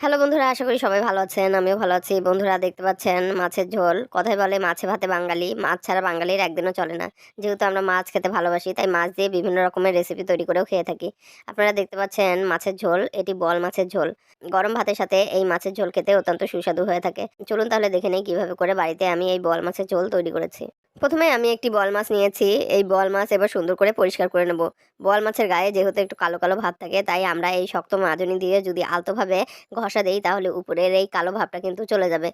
Hello বন্ধুরা, আশা করি সবাই ভালো আছেন। আমিও ভালো আছি। বন্ধুরা, দেখতে পাচ্ছেন মাছের ঝোল। কথায় বলে মাছে ভাতে বাঙালি, মাছ ছাড়া বাঙালির একদিনও চলে না। যেহেতু আমরা মাছ খেতে ভালোবাসি, তাই মাছ দিয়ে বিভিন্ন রকমের রেসিপি তৈরি করেও খেয়ে থাকি। আপনারা দেখতে পাচ্ছেন মাছের ঝোল, এটি বল মাছের ঝোল। গরম ভাতের সাথে এই মাছের ঝোল খেতে অত্যন্ত সুস্বাদু হয়ে থাকে। চলুন তাহলে দেখে নেই কিভাবে করে বাড়িতে আমি এই বল মাছের ঝোল তৈরি করেছি। প্রথমে আমি একটি বল মাছ নিয়েছি। এই বল মাছ এবার সুন্দর করে পরিষ্কার করে নেব। বল মাছের গায়ে যেহেতু একটু কালো কালো ভাব থাকে, তাই আমরা এই শক্ত মাজনি দিয়ে যদি আলতোভাবে ঘষা দেই, তাহলে উপরের এই কালো ভাবটা কিন্তু চলে যাবে।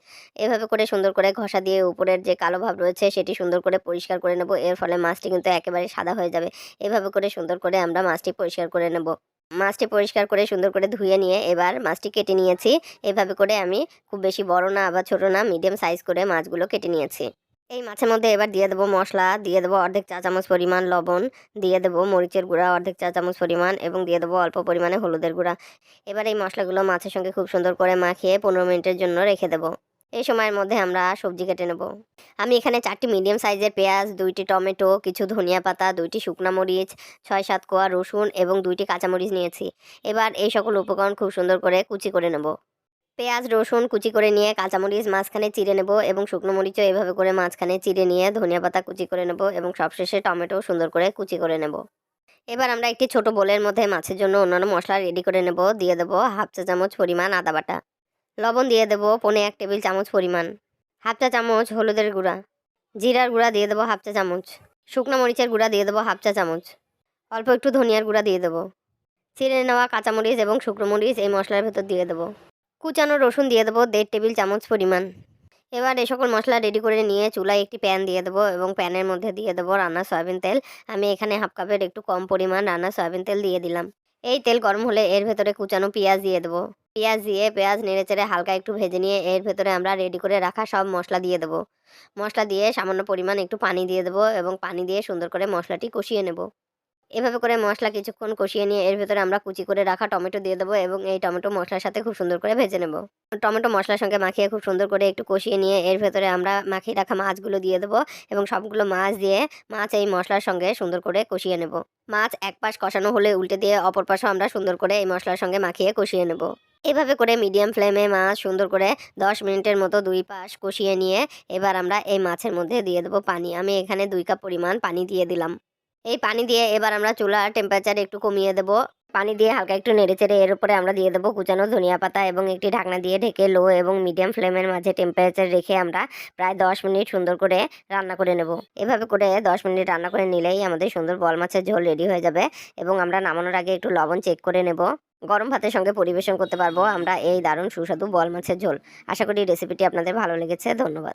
এভাবে করে সুন্দর করে ঘষা দিয়ে উপরের যে কালো ভাব রয়েছে সেটি সুন্দর করে পরিষ্কার করে নেব। এর ফলে মাছটি কিন্তু একেবারে সাদা হয়ে যাবে। এভাবে করে সুন্দর করে আমরা মাছটি পরিষ্কার করে নেব। মাছটি পরিষ্কার করে সুন্দর করে ধুয়ে নিয়ে এবার মাছটি কেটে নিয়েছি। এভাবে করে আমি খুব বেশি বড় না আবার ছোট না, মিডিয়াম সাইজ করে মাছগুলো কেটে নিয়েছি। এই মাছের মধ্যে এবার দিয়ে দেবো মশলা, দিয়ে দেবো অর্ধেক চা চামচ পরিমাণ লবণ, দিয়ে দেবো মরিচের গুঁড়া অর্ধেক চা চামচ পরিমাণ এবং দিয়ে দেবো অল্প পরিমাণে হলুদের গুঁড়া। এবার এই মশলাগুলো মাছের সঙ্গে খুব সুন্দর করে মাখিয়ে 15 মিনিটের জন্য রেখে দেবো। এই সময়ের মধ্যে আমরা সবজি কেটে নেব। আমি এখানে 4টি মিডিয়াম সাইজের পেঁয়াজ, 2টি টমেটো, কিছু ধনিয়া পাতা, 2টি শুকনা মরিচ, 6-7 কোয়া রসুন এবং 2টি কাঁচামরিচ নিয়েছি। এবার এই সকল উপকরণ খুব সুন্দর করে কুচি করে নেব। পেঁয়াজ রসুন কুচি করে নিয়ে কাঁচামরিচ মাঝখানে চিড়ে নেব এবং শুকনো মরিচও এভাবে করে মাঝখানে চিড়ে নিয়ে ধনিয়া পাতা কুচি করে নেব এবং সবশেষে টমেটো সুন্দর করে কুচি করে নেব। এবার আমরা একটি ছোট বোলের মধ্যে মাছের জন্য অন্যান্য মশলা রেডি করে নেব। দিয়ে দেবো হাফ চা চামচ পরিমাণ আদা বাটা, লবণ দিয়ে দেবো 1.5 টেবিল চামচ পরিমাণ, হাফ চা চামচ হলুদের গুঁড়া, জিরার গুঁড়া দিয়ে দেবো হাফ চা চামচ, শুকনো মরিচের গুঁড়া দিয়ে দেবো হাফ চা চামচ, অল্প একটু ধনিয়ার গুঁড়া দিয়ে দেবো, চিড়ে নেওয়া কাঁচামরিচ এবং শুকনো মরিচ এই মশলার ভেতর দিয়ে দেবো, কুচানো রসুন দিয়ে দেবো 1.5 টেবিল চামচ পরিমাণ। এবার এই সকল মশলা রেডি করে নিয়ে চুলায় একটি প্যান দিয়ে দেবো এবং প্যানের মধ্যে দিয়ে দেবো রান্না সয়াবিন তেল। আমি এখানে হাফ কাপের একটু কম পরিমাণ রান্না সয়াবিন তেল দিয়ে দিলাম। এই তেল গরম হলে এর ভেতরে কুচানো পেঁয়াজ দিয়ে দেবো। পেঁয়াজ দিয়ে পেঁয়াজ নেড়েচেড়ে হালকা একটু ভেজে নিয়ে এর ভেতরে আমরা রেডি করে রাখা সব মশলা দিয়ে দেবো। মশলা দিয়ে সামান্য পরিমাণ একটু পানি দিয়ে দেবো এবং পানি দিয়ে সুন্দর করে মশলাটি কষিয়ে নেব। এভাবে করে মশলা কিছুক্ষণ কষিয়ে নিয়ে এর ভেতরে আমরা কুচি করে রাখা টমেটো দিয়ে দেবো এবং এই টমেটো মশলার সাথে খুব সুন্দর করে ভেজে নেব। টমেটো মশলার সঙ্গে মাখিয়ে খুব সুন্দর করে একটু কষিয়ে নিয়ে এর ভেতরে আমরা মাখিয়ে রাখা মাছগুলো দিয়ে দেবো এবং সবগুলো মাছ দিয়ে মাছ এই মশলার সঙ্গে সুন্দর করে কষিয়ে নেব। মাছ এক পাশ কষানো হলে উল্টে দিয়ে অপর পাশও আমরা সুন্দর করে এই মশলার সঙ্গে মাখিয়ে কষিয়ে নেব। এভাবে করে মিডিয়াম ফ্লেমে মাছ সুন্দর করে 10 মিনিটের মতো দুই পাশ কষিয়ে নিয়ে এবার আমরা এই মাছের মধ্যে দিয়ে দেবো পানি। আমি এখানে 2 কাপ পরিমাণ পানি দিয়ে দিলাম। এই পানি দিয়ে এবার আমরা চুলার টেম্পারেচার একটু কমিয়ে দেব। পানি দিয়ে হালকা একটু নেড়েচেড়ে এর উপরে আমরা দিয়ে দেবো কুচানো ধনিয়া পাতা এবং একটি ঢাকনা দিয়ে ঢেকে লো এবং মিডিয়াম ফ্লেমের মাঝে টেম্পারেচার রেখে আমরা প্রায় 10 মিনিট সুন্দর করে রান্না করে নেব। এভাবে করে 10 মিনিট রান্না করে নিলেই আমাদের সুন্দর বল মাছের ঝোল রেডি হয়ে যাবে এবং আমরা নামানোর আগে একটু লবণ চেক করে নেব। গরম ভাতের সঙ্গে পরিবেশন করতে পারবো আমরা এই দারুণ সুস্বাদু বল মাছের ঝোল। আশা করি রেসিপিটি আপনাদের ভালো লেগেছে। ধন্যবাদ।